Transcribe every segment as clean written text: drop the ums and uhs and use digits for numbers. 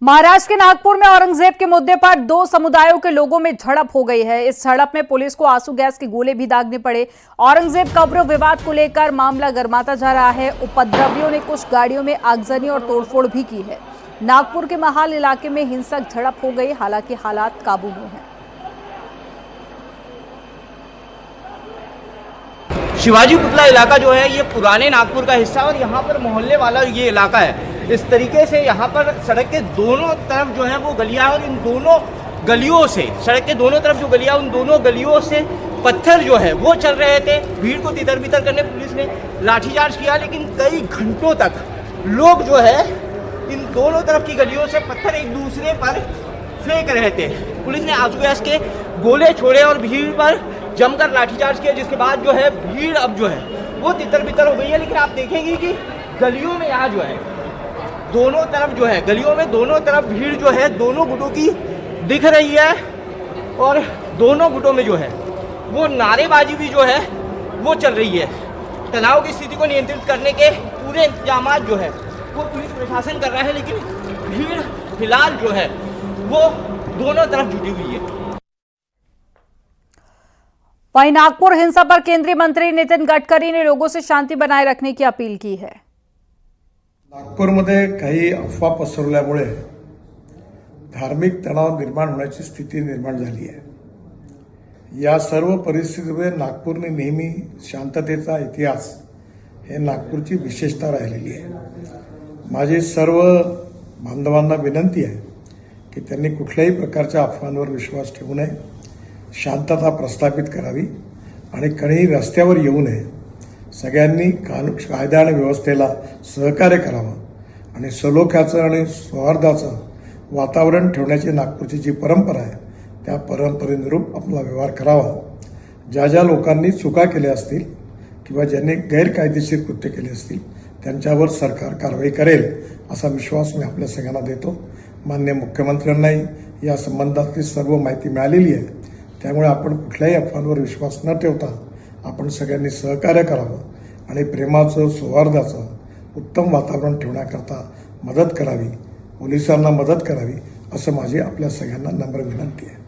महाराष्ट्र के नागपुर में औरंगजेब के मुद्दे पर दो समुदायों के लोगों में झड़प हो गई है। इस झड़प में पुलिस को आंसू गैस के गोले भी दागने पड़े। औरंगजेब कब्र विवाद को लेकर मामला गर्माता जा रहा है। उपद्रवियों ने कुछ गाड़ियों में आगजनी और तोड़फोड़ भी की है। नागपुर के महाल इलाके में हिंसक झड़प हो गई, हालांकि हालात काबू में हैं। शिवाजी पुतला इलाका जो है ये पुराने नागपुर का हिस्सा और यहाँ पर मोहल्ले वाला ये इलाका है। इस तरीके से यहाँ पर सड़क के दोनों तरफ जो है वो गलियाँ और इन दोनों गलियों से, सड़क के दोनों तरफ जो गलियाँ, उन दोनों गलियों से पत्थर जो है वो चल रहे थे। भीड़ को तितर बितर करने पुलिस ने लाठीचार्ज किया, लेकिन कई घंटों तक लोग जो है इन दोनों तरफ की गलियों से पत्थर एक दूसरे पर फेंक रहे थे। पुलिस ने आंसू गैस के गोले छोड़े और भीड़ पर जमकर लाठीचार्ज किया, जिसके बाद जो है भीड़ अब जो है वो तितर बितर हो गई है। लेकिन आप देखेंगे कि गलियों में यहाँ जो है दोनों तरफ जो है गलियों में दोनों तरफ भीड़ जो है दोनों गुटों की दिख रही है और दोनों गुटों में जो है वो नारेबाजी भी जो है वो चल रही है। तनाव की स्थिति को नियंत्रित करने के पूरे इंतजाम जो है वो पुलिस प्रशासन कर रहा है, लेकिन भीड़ फिलहाल जो है वो दोनों तरफ जुटी हुई है। वहीं नागपुर हिंसा पर केंद्रीय मंत्री नितिन गडकरी ने लोगों से शांति बनाए रखने की अपील की है। नागपूरमध्ये काही अफवा पसरवल्यामुळे धार्मिक तणाव निर्माण होण्याची स्थिती निर्माण झाली आहे। या सर्व परिस्थितीमध्ये नागपूरने नेहमी शांततेचा इतिहास हे नागपूरची विशेषता राहिलेली आहे। माझी सर्व बांधवांना विनंती आहे की त्यांनी कुठल्याही प्रकारच्या अफवांवर विश्वास ठेवू नये, शांतता प्रस्थापित करावी आणि कोणीही रस्त्यावर येऊ नये। सगळ्यांनी कायदा आणि व्यवस्थेला सहकार्य करावं आणि सलोख्याचं आणि सौहार्दाचं वातावरण ठेवण्याची नागपूरची जी परंपरा आहे त्या परंपरेनुरूप आपला व्यवहार करावा। ज्या ज्या लोकांनी चुका केल्या असतील किंवा ज्यांनी गैरकायदेशीर कृत्य केले असतील त्यांच्यावर सरकार कारवाई करेल असा विश्वास मी आपल्या सगळ्यांना देतो। माननीय मुख्यमंत्र्यांनाही या संबंधातली सर्व माहिती मिळालेली आहे, त्यामुळे आपण कुठल्याही अफवांवर विश्वास न ठेवता आपण सगळ्यांनी सहकार्य करावं आणि प्रेमाचं, सौहार्दाचं उत्तम वातावरण ठेवण्याकरता मदत करावी, पोलिसांना मदत करावी असं माझी आपल्या सगळ्यांना नम्र विनंती आहे।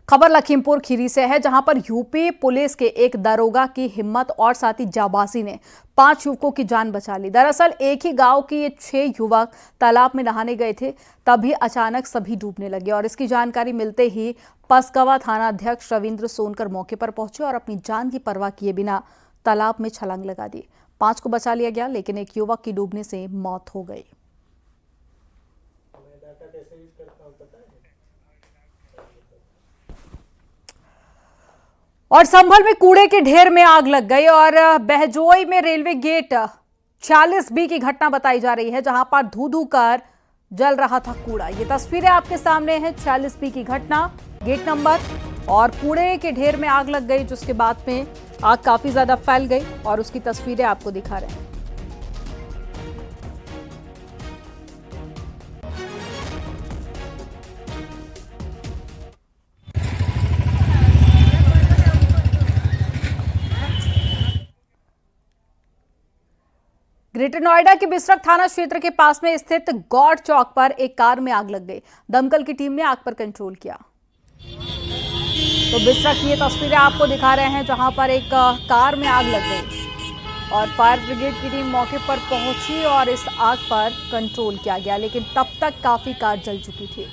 खबर लखीमपुर खीरी से है, जहां पर यूपी पुलिस के एक दरोगा की हिम्मत और साथ ही जाबाजी ने 5 युवकों की जान बचा ली। दरअसल एक ही गांव के ये 6 युवक तालाब में नहाने गए थे, तभी अचानक सभी डूबने लगे और इसकी जानकारी मिलते ही पसकवा थाना अध्यक्ष रविंद्र सोनकर मौके पर पहुंचे और अपनी जान की परवाह किए बिना तालाब में छलांग लगा दी। 5 को बचा लिया गया, लेकिन एक युवक की डूबने से मौत हो गई। और संभल में कूड़े के ढेर में आग लग गई और बहजोई में रेलवे गेट 46B की घटना बताई जा रही है, जहां पर धू धू कर जल रहा था कूड़ा। ये तस्वीरें आपके सामने हैं, 46B की घटना, गेट नंबर और कूड़े के ढेर में आग लग गई, जिसके बाद में आग काफी ज्यादा फैल गई और उसकी तस्वीरें आपको दिखा रहे हैं। ग्रेटर नोएडा के बिसरख थाना क्षेत्र के पास में स्थित गौड़ चौक पर एक कार में आग लग गई। दमकल की टीम ने आग पर कंट्रोल किया। तो बिसरख की ये तस्वीरें आपको दिखा रहे हैं, जहां पर एक कार में आग लग गई और फायर ब्रिगेड की टीम मौके पर पहुंची और इस आग पर कंट्रोल किया गया, लेकिन तब तक काफी कार जल चुकी थी।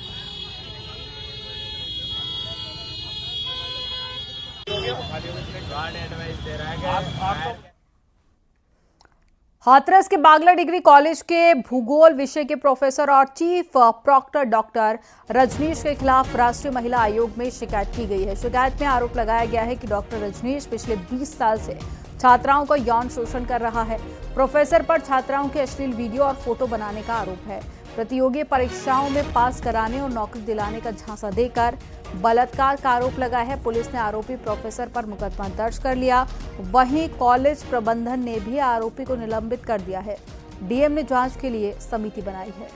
हाथरस के बागला डिग्री कॉलेज के भूगोल विषय के प्रोफेसर और चीफ प्रॉक्टर डॉक्टर रजनीश के खिलाफ राष्ट्रीय महिला आयोग में शिकायत की गई है। शिकायत में आरोप लगाया गया है कि डॉक्टर रजनीश पिछले 20 साल से छात्राओं का यौन शोषण कर रहा है। प्रोफेसर पर छात्राओं के अश्लील वीडियो और फोटो बनाने का आरोप है। प्रतियोगी परीक्षाओं में पास कराने और नौकरी दिलाने का झांसा देकर बलात्कार का आरोप लगा है। पुलिस ने आरोपी प्रोफेसर पर मुकदमा दर्ज कर लिया। वहीं कॉलेज प्रबंधन ने भी आरोपी को निलंबित कर दिया है। डीएम ने जांच के लिए समिति बनाई है।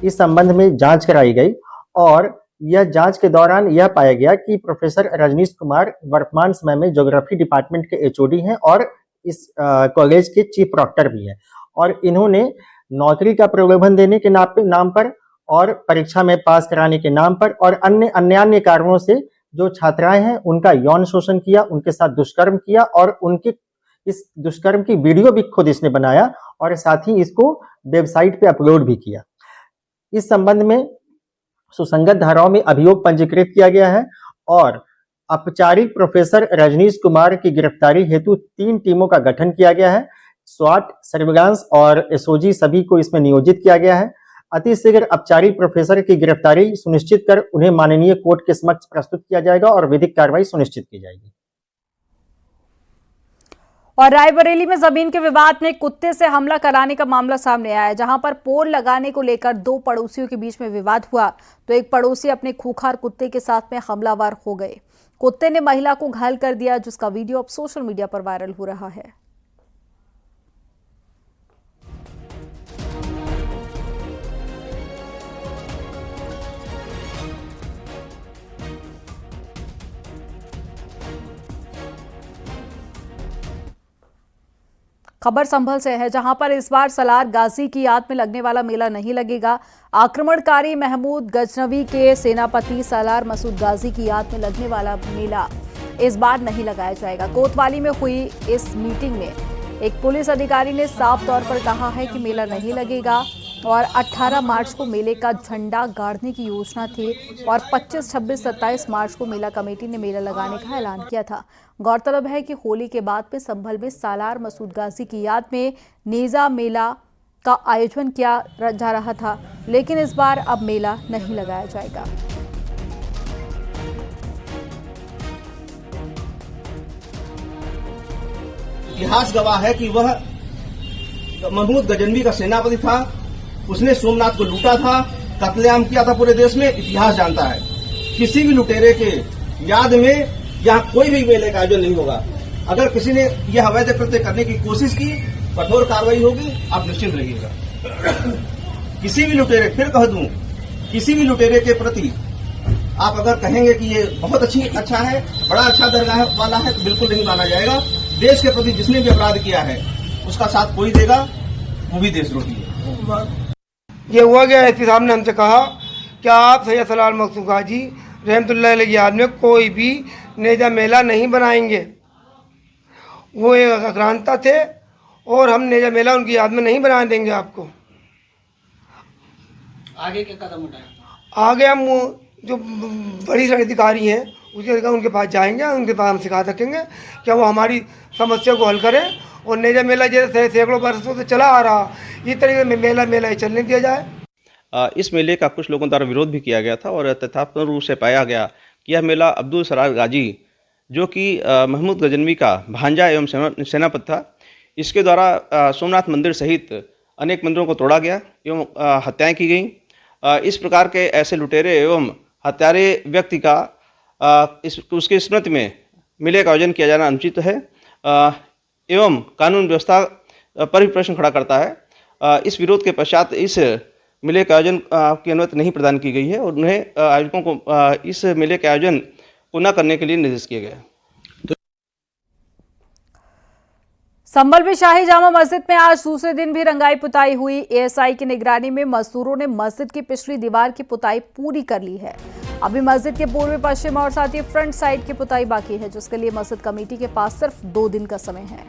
इस संबंध में जांच कराई गई और यह जांच के दौरान यह पाया गया कि प्रोफेसर रजनीश कुमार वर्तमान समय में ज्योग्राफी डिपार्टमेंट के एचओडी हैं और इस कॉलेज के चीफ प्रॉक्टर भी हैं, और इन्होंने नौकरी का प्रलोभन देने के नाम पर और परीक्षा में पास कराने के नाम पर और अन्य कारणों से जो छात्राएं हैं उनका यौन शोषण किया, उनके साथ दुष्कर्म किया और उनके इस दुष्कर्म की वीडियो भी खुद इसने बनाया और साथ ही इसको वेबसाइट पे अपलोड भी किया। इस संबंध में सुसंगत धाराओं में अभियोग पंजीकृत किया गया है और औपचारिक प्रोफेसर रजनीश कुमार की गिरफ्तारी हेतु 3 टीमों का गठन किया गया है। स्वाट, सर्विलांस और एसओजी सभी को इसमें नियोजित किया गया है। अतिशीघ्र औपचारिक प्रोफेसर की गिरफ्तारी सुनिश्चित कर उन्हें माननीय कोर्ट के समक्ष प्रस्तुत किया जाएगा और विधिक कार्रवाई सुनिश्चित की जाएगी। और रायबरेली में जमीन के विवाद में कुत्ते से हमला कराने का मामला सामने आया है, जहां पर पोल लगाने को लेकर 2 पड़ोसियों के बीच में विवाद हुआ तो एक पड़ोसी अपने खूंखार कुत्ते के साथ में हमलावर हो गए। कुत्ते ने महिला को घायल कर दिया, जिसका वीडियो अब सोशल मीडिया पर वायरल हो रहा है। खबर संभल से है, जहां पर इस बार सलार गाजी की याद में लगने वाला मेला नहीं लगेगा। आक्रमणकारी महमूद गजनवी के सेनापति सलार मसूद गाजी की याद में लगने वाला मेला इस बार नहीं लगाया जाएगा। कोतवाली में हुई इस मीटिंग में एक पुलिस अधिकारी ने साफ तौर पर कहा है कि मेला नहीं लगेगा और 18 मार्च को मेले का झंडा गाड़ने की योजना थी और 25, 26, 27 मार्च को मेला कमेटी ने मेला लगाने का ऐलान किया था। गौरतलब है कि होली के बाद में संभल में सालार मसूद गाजी की याद में नेजा मेला का आयोजन किया जा रहा था, लेकिन इस बार अब मेला नहीं लगाया जाएगा। इतिहास गवाह है कि वह महमूद गजनवी का सेनापति था। उसने सोमनाथ को लूटा था, कत्लेआम किया था पूरे देश में। इतिहास जानता है किसी भी लुटेरे के याद में यहाँ कोई भी मेले का आयोजन नहीं होगा। अगर किसी ने यह अवैध कृत्य करने की कोशिश की, कठोर कार्रवाई होगी, आप निश्चिंत रहिएगा। किसी भी लुटेरे, फिर कह दूं, किसी भी लुटेरे के प्रति आप अगर कहेंगे कि ये बहुत अच्छा है, बड़ा अच्छा दर्जा वाला है, तो बिल्कुल नहीं माना जाएगा। देश के प्रति जिसने भी अपराध किया है उसका साथ कोई देगा, वो भी देशद्रोही है। ये हुआ गया एसपी साहब ने हमसे कहा कि आप सैयद सलार मसूद गाजी रहमतुल्लाह अलैह की याद में कोई भी नेजा मेला नहीं बनाएंगे। वो एक आक्रांता थे और हम नेजा मेला उनकी याद में नहीं बनाने देंगे आपको। आगे क्या कदम उठाए? आगे हम जो बड़ी सारे अधिकारी हैं उनके पास जाएंगे, उनके पास हम सिखा सकेंगे क्या वो हमारी समस्या को हल करें और नेजा मेला जैसे सैकड़ों वर्षों से चला आ रहा, इस तरीके से मेला चलने दिया जाए। इस मेले का कुछ लोगों द्वारा विरोध भी किया गया था और तथ्यात्मक रूप से पाया गया कि यह मेला अब्दुल सलार गाजी, जो कि महमूद गजनवी का भांजा एवं सेनापति था, इसके द्वारा सोमनाथ मंदिर सहित अनेक मंदिरों को तोड़ा गया एवं हत्याएं की गईं। इस प्रकार के ऐसे लुटेरे एवं हत्यारे व्यक्ति का उसकी स्मृति में मेले का आयोजन किया जाना अनुचित है एवं कानून व्यवस्था पर भी प्रश्न खड़ा करता है। इस विरोध के पश्चात इस मेले के आयोजन की अनुमति नहीं प्रदान की गई है और उन्हें आयोजकों को इस मेले के आयोजन को न करने के लिए निर्देश किए गए। संभल में शाही जामा मस्जिद में आज दूसरे दिन भी रंगाई पुताई हुई। एएसआई की निगरानी में मजदूरों ने मस्जिद की पिछली दीवार की पुताई पूरी कर ली है। अभी मस्जिद के पूर्वी, पश्चिम और साथ ही फ्रंट साइड की पुताई बाकी है, जिसके लिए मस्जिद कमेटी के पास सिर्फ 2 दिन का समय है।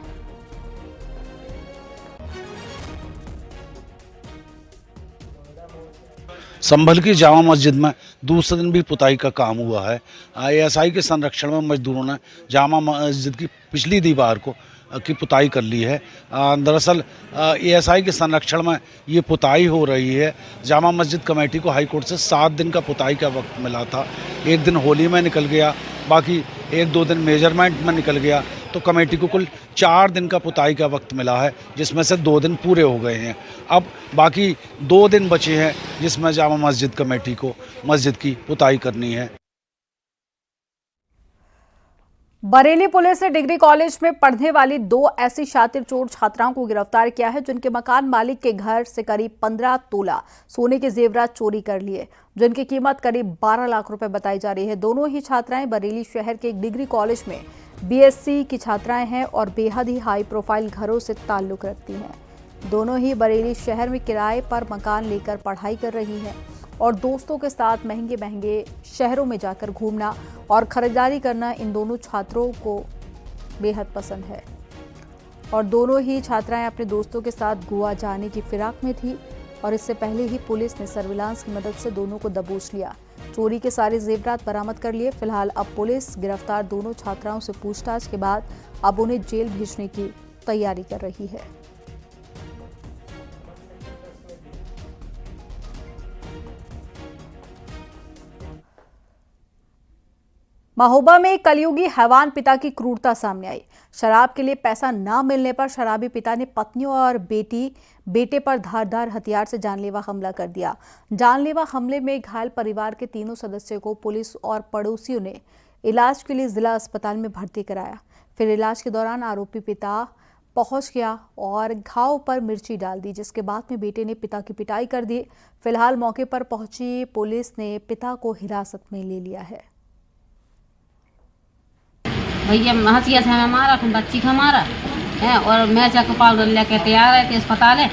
संभल की जामा मस्जिद में दूसरे दिन भी पुताई का काम हुआ है। एएसआई के संरक्षण में मजदूरों ने जामा मस्जिद की पिछली दीवार की पुताई कर ली है। दरअसल एएसआई के संरक्षण में ये पुताई हो रही है। जामा मस्जिद कमेटी को हाई कोर्ट से 7 दिन का पुताई का वक्त मिला था। 1 दिन होली में निकल गया, बाकी 1-2 दिन मेजरमेंट में निकल गया, तो कमेटी को कुल 4 दिन का पुताई का वक्त मिला है, जिसमें से 2 दिन पूरे हो गए हैं। अब बाकी 2 दिन बचे हैं जिसमें जामा मस्जिद कमेटी को मस्जिद की पुताई करनी है। बरेली पुलिस ने डिग्री कॉलेज में पढ़ने वाली 2 ऐसी शातिर चोर छात्राओं को गिरफ्तार किया है जिनके मकान मालिक के घर से करीब 15 तोला सोने के जेवरात चोरी कर लिए, जिनकी कीमत करीब 12 लाख रुपए बताई जा रही है। दोनों ही छात्राएं बरेली शहर के एक डिग्री कॉलेज में बीएससी की छात्राएं हैं और बेहद ही हाई प्रोफाइल घरों से ताल्लुक रखती हैं। दोनों ही बरेली शहर में किराए पर मकान लेकर पढ़ाई कर रही हैं और दोस्तों के साथ महंगे महंगे शहरों में जाकर घूमना और खरीदारी करना इन दोनों छात्रों को बेहद पसंद है। और दोनों ही छात्राएं अपने दोस्तों के साथ गोवा जाने की फिराक में थी और इससे पहले ही पुलिस ने सर्विलांस की मदद से दोनों को दबोच लिया। चोरी के सारे जेवरात बरामद कर लिए। फिलहाल अब पुलिस गिरफ्तार दोनों छात्राओं से पूछताछ के बाद अब उन्हें जेल भेजने की तैयारी कर रही है। महोबा में कलयुगी हैवान पिता की क्रूरता सामने आई। शराब के लिए पैसा न मिलने पर शराबी पिता ने पत्नी और बेटे पर धारदार हथियार से जानलेवा हमला कर दिया। जानलेवा हमले में घायल परिवार के तीनों सदस्यों को पुलिस और पड़ोसियों ने इलाज के लिए जिला अस्पताल में भर्ती कराया। फिर इलाज के दौरान आरोपी पिता पहुंच गया और घाव पर मिर्ची डाल दी, जिसके बाद में बेटे ने पिता की पिटाई कर दी। फिलहाल मौके पर पहुंची पुलिस ने पिता को हिरासत में ले लिया है। भैया हंसिया से हमें मारा, फिर बच्ची को मारा है और मैं चक पाउडर लेके तैयार रहे थे अस्पताल है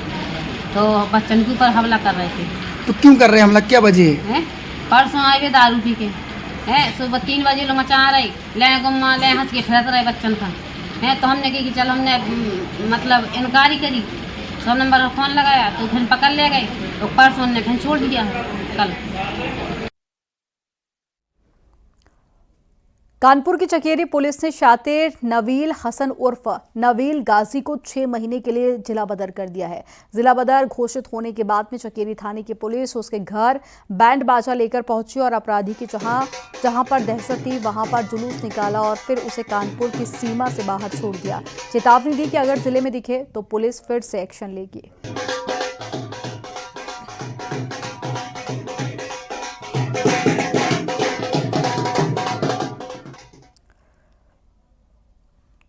तो बच्चन के ऊपर हमला कर रहे थे। तो क्यों कर रहे हैं हमला, क्या वजह है? परसों आए हुए दारू पी के है, सुबह 3 बजे लोग मचा रहे ले गुम्मा ले हंस के फिरत रहे बच्चन का है। तो हमने कही कि चल हमने मतलब इनकारी करी, 100 नंबर का फ़ोन लगाया तो फिर पकड़ ले गए। तो परसों ने फिर छोड़ दिया कल। कानपुर की चकेरी पुलिस ने शातिर नवील हसन उर्फ नवील गाजी को 6 महीने के लिए जिला बदर कर दिया है। जिला बदर घोषित होने के बाद में चकेरी थाने की पुलिस उसके घर बैंड बाजा लेकर पहुंची और अपराधी की जहां पर दहशत थी वहां पर जुलूस निकाला और फिर उसे कानपुर की सीमा से बाहर छोड़ दिया। चेतावनी दी कि अगर जिले में दिखे तो पुलिस फिर से एक्शन लेगी।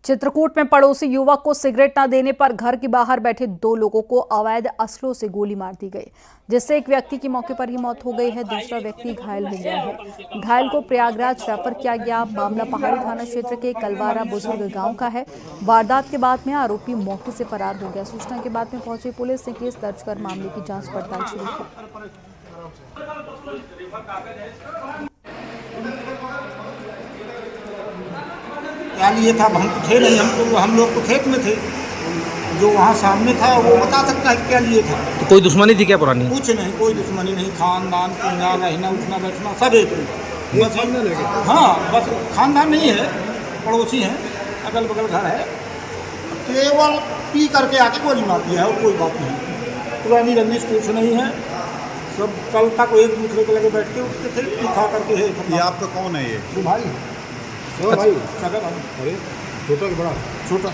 चित्रकूट में पड़ोसी युवक को सिगरेट न देने पर घर के बाहर बैठे 2 लोगों को अवैध असलों से गोली मार दी गई, जिससे एक व्यक्ति की मौके पर ही मौत हो गई है। दूसरा व्यक्ति घायल हो गया है। घायल को प्रयागराज रेफर किया गया। मामला पहाड़ी थाना क्षेत्र के कलवारा बुजुर्ग गांव का है। वारदात के बाद में आरोपी मौके से फरार हो गया। सूचना के बाद में पहुंची पुलिस ने केस दर्ज कर मामले की जाँच पड़ताल शुरू की। क्या लिए था हम तो थे नहीं, हम लोग तो खेत में थे। जो वहाँ सामने था वो बता सकता है क्या लिए था। तो कोई दुश्मनी थी क्या पुरानी? कुछ नहीं, कोई दुश्मनी नहीं। खानदान पिंगा रहना उठना बैठना सब एक में। हाँ बस खानदान नहीं है, पड़ोसी हैं, अगल बगल घर है। केवल पी करके आके गोली मार दिया है और कोई बात नहीं। पुरानी रंजिश कुछ नहीं है। सब कल तक एक दूसरे के लगे बैठ के उठते थे, पी खा करके है। ये आपका कौन है? ये भाई भाई अरे छोटा बड़ा छोटा।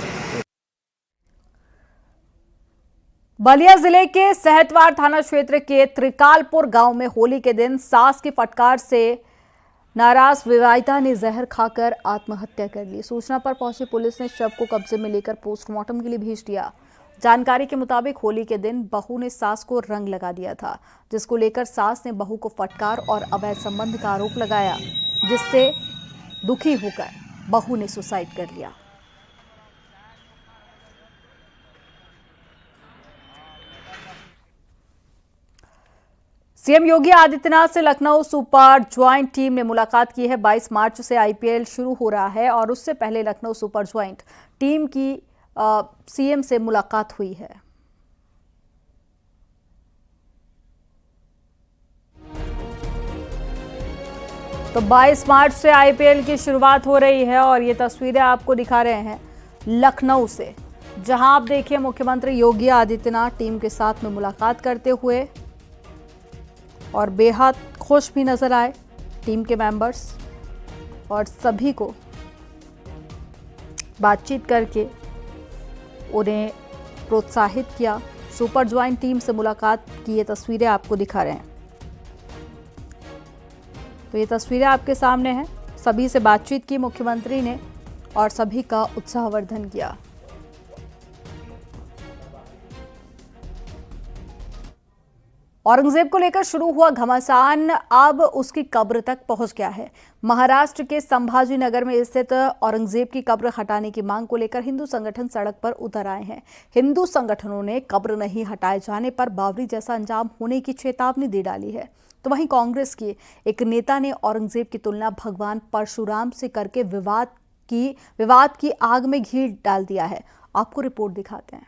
बलिया जिले के सहतवार थाना क्षेत्र के त्रिकालपुर गांव में होली के दिन सास की फटकार से नाराज विवाहिता ने जहर खाकर आत्महत्या कर ली। सूचना पर पहुंची पुलिस ने शव को कब्जे में लेकर पोस्टमार्टम के लिए भेज दिया। जानकारी के मुताबिक होली के दिन बहू ने सास को रंग लगा दिया था, जिसको लेकर सास ने बहू को फटकार और अवैध संबंध का आरोप लगाया, जिससे दुखी होकर बहू ने सुसाइड कर लिया। सीएम योगी आदित्यनाथ से लखनऊ सुपर ज्वाइंट टीम ने मुलाकात की है। 22 मार्च से आईपीएल शुरू हो रहा है और उससे पहले लखनऊ सुपर ज्वाइंट टीम की सीएम से मुलाकात हुई है। तो 22 मार्च से आईपीएल की शुरुआत हो रही है और ये तस्वीरें आपको दिखा रहे हैं लखनऊ से, जहां आप देखिए मुख्यमंत्री योगी आदित्यनाथ टीम के साथ में मुलाकात करते हुए और बेहद खुश भी नजर आए। टीम के मेंबर्स और सभी को बातचीत करके उन्हें प्रोत्साहित किया। सुपर ज्वाइंट टीम से मुलाकात की ये तस्वीरें आपको दिखा रहे हैं। तो ये तस्वीरें आपके सामने हैं। सभी से बातचीत की मुख्यमंत्री ने और सभी का उत्साहवर्धन किया। औरंगजेब को लेकर शुरू हुआ घमासान अब उसकी कब्र तक पहुंच गया है। महाराष्ट्र के संभाजी नगर में स्थित औरंगजेब की कब्र हटाने की मांग को लेकर हिंदू संगठन सड़क पर उतर आए हैं। हिंदू संगठनों ने कब्र नहीं हटाए जाने पर बाबरी जैसा अंजाम होने की चेतावनी दे डाली है। तो वहीं कांग्रेस के एक नेता ने औरंगजेब की तुलना भगवान परशुराम से करके विवाद की आग में घी डाल दिया है। आपको रिपोर्ट दिखाते हैं।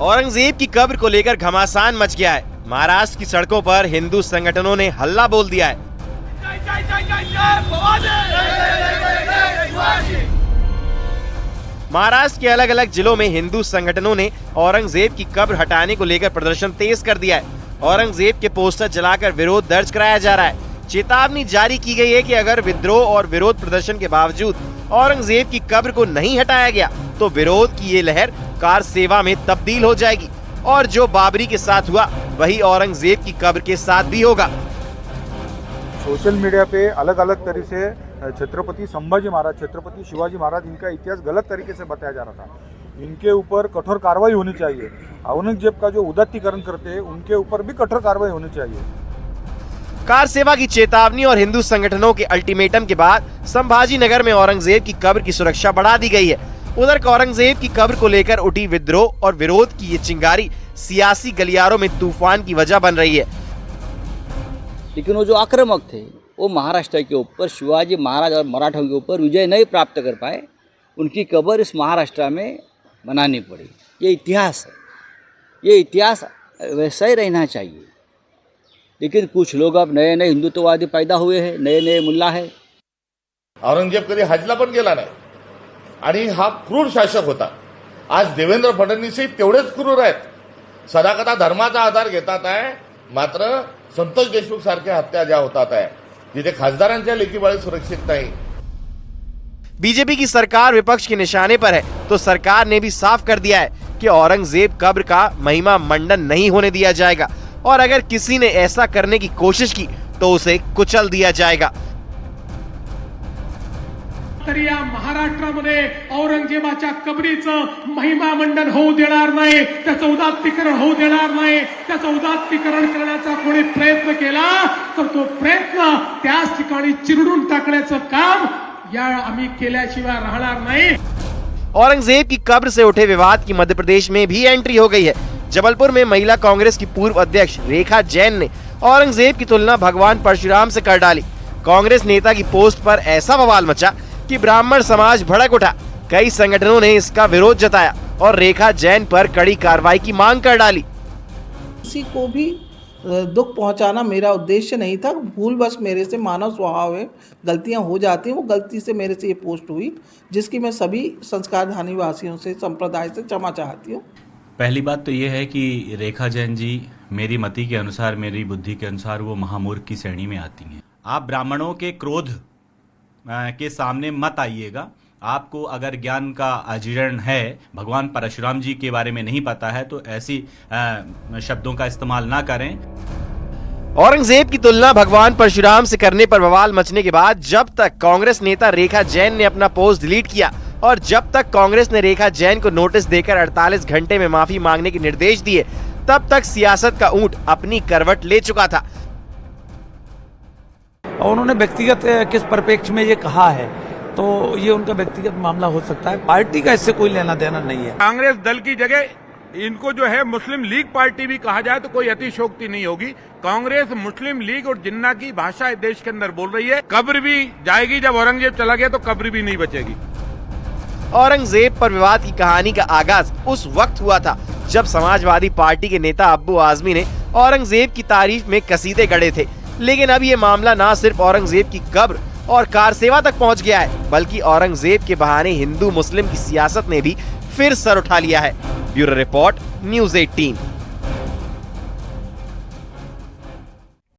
औरंगजेब की कब्र को लेकर घमासान मच गया है। महाराष्ट्र की सड़कों पर हिंदू संगठनों ने हल्ला बोल दिया है। महाराष्ट्र के अलग अलग जिलों में हिंदू संगठनों ने औरंगजेब की कब्र हटाने को लेकर प्रदर्शन तेज कर दिया है। औरंगजेब के पोस्टर जलाकर विरोध दर्ज कराया जा रहा है। चेतावनी जारी की गई है कि अगर विद्रोह और विरोध प्रदर्शन के बावजूद औरंगजेब की कब्र को नहीं हटाया गया तो विरोध की ये लहर कार सेवा में तब्दील हो जाएगी और जो बाबरी के साथ हुआ वही औरंगजेब की कब्र के साथ भी होगा। सोशल मीडिया पे अलग अलग तरीके से छत्रपति संभाजी महाराज, छत्रपति शिवाजी महाराज, इनका इतिहास गलत तरीके से बताया जा रहा था। इनके ऊपर कठोर कार्रवाई होनी चाहिए। औरंगजेब का जो उदात्तीकरण करते हैं उनके ऊपर भी कठोर कार्रवाई होनी चाहिए। कार सेवा की चेतावनी और हिंदू संगठनों के अल्टीमेटम के बाद संभाजी नगर में औरंगजेब की कब्र की सुरक्षा बढ़ा दी गई है। उधर औरंगजेब की कब्र को लेकर उठी विद्रोह और विरोध की ये चिंगारी सियासी गलियारों में तूफान की वजह बन रही है। लेकिन वो जो आक्रामक थे वो महाराष्ट्र के ऊपर, शिवाजी महाराज और मराठों के ऊपर विजय नहीं प्राप्त कर पाए। उनकी कब्र इस महाराष्ट्र में बनानी पड़ी। ये इतिहास है, ये इतिहास वैसा ही रहना चाहिए। लेकिन कुछ लोग अब नए नए हिंदुत्ववादी पैदा हुए हैं, नए नए मुल्ला है। औरंगजेब कधी हजला पण गेला नाही आणि हा क्रूर शासक होता। आज देवेंद्र फडणवीसही तेवढेच क्रूर आहेत। सदाकदा धर्माचा आधार घेतात आहे, मात्र संतोष देशमुख सारख्या हत्या ज्या होतात आहे तिथे खासदारांच्या लेकीबाळी सुरक्षित नाही। बीजेपी की सरकार विपक्ष के निशाने पर है तो सरकार ने भी साफ कर दिया है कि औरंगजेब कब्र का महिमा मंडन नहीं होने दिया जाएगा और अगर किसी ने ऐसा करने की कोशिश की तो उसे कुचल दिया जाएगा। तरी या महाराष्ट्रामध्ये औरंगजेबाच्या कबरीचं महिमा मंडन होऊ देणार नाही, त्याचं उदात्तीकरण होऊ देणार नाही। त्याचं उदात्तीकरण करण्याचा कोणी प्रयत्न केला तर तो प्रयत्न त्याच ठिकाणी चिरडून टाकण्याचं काम या आम्ही केल्याशिवाय राहणार नाही। औरंगजेब की कब्र से उठे विवाद की मध्य प्रदेश में भी एंट्री हो गई है। जबलपुर में महिला कांग्रेस की पूर्व अध्यक्ष रेखा जैन ने औरंगजेब की तुलना भगवान परशुराम से कर डाली। कांग्रेस नेता की पोस्ट पर ऐसा बवाल मचा कि ब्राह्मण समाज भड़क उठा। कई संगठनों ने इसका विरोध जताया और रेखा जैन पर कड़ी कार्रवाई की मांग कर डाली। किसी को भी दुख पहुंचाना मेरा उद्देश्य नहीं था। भूलवश मेरे से, मानव स्वभाव है, गलतियां हो जाती हैं। वो गलती से मेरे से ये पोस्ट हुई जिसकी मैं सभी संस्कारधानी वासियों से, संप्रदाय से क्षमा चाहती हूँ। पहली बात तो ये है कि रेखा जैन जी मेरी मति के अनुसार, मेरी बुद्धि के अनुसार वो महामूर्ख की श्रेणी में आती हैं। आप ब्राह्मणों के क्रोध के सामने मत आइएगा। आपको अगर ज्ञान का अजीर्ण है, भगवान परशुराम जी के बारे में नहीं पता है तो ऐसी शब्दों का इस्तेमाल ना करें। औरंगजेब की तुलना भगवान परशुराम से करने पर बवाल मचने के बाद जब तक कांग्रेस नेता रेखा जैन ने अपना पोस्ट डिलीट किया और जब तक कांग्रेस ने रेखा जैन को नोटिस देकर 48 घंटे में माफी मांगने के निर्देश दिए, तब तक सियासत का ऊंट अपनी करवट ले चुका था। और उन्होंने व्यक्तिगत किस परिप्रेक्ष्य में ये कहा है तो ये उनका व्यक्तिगत मामला हो सकता है। पार्टी का इससे कोई लेना देना नहीं है। कांग्रेस दल की जगह इनको जो है मुस्लिम लीग पार्टी भी कहा जाए तो कोई अतिशयोक्ति नहीं होगी। कांग्रेस मुस्लिम लीग और जिन्ना की भाषा देश के अंदर बोल रही है। कब्र भी जाएगी, जब औरंगजेब चला गया तो कब्र भी नहीं बचेगी। औरंगजेब पर विवाद की कहानी का आगाज उस वक्त हुआ था जब समाजवादी पार्टी के नेता अब्बू आजमी ने औरंगजेब की तारीफ में कसीदे गढ़े थे। लेकिन अब ये मामला न सिर्फ औरंगजेब की कब्र और कार सेवा तक पहुंच गया है, बल्कि औरंगजेब के बहाने हिंदू मुस्लिम की सियासत ने भी फिर सर उठा लिया है। Bureau report, news 18।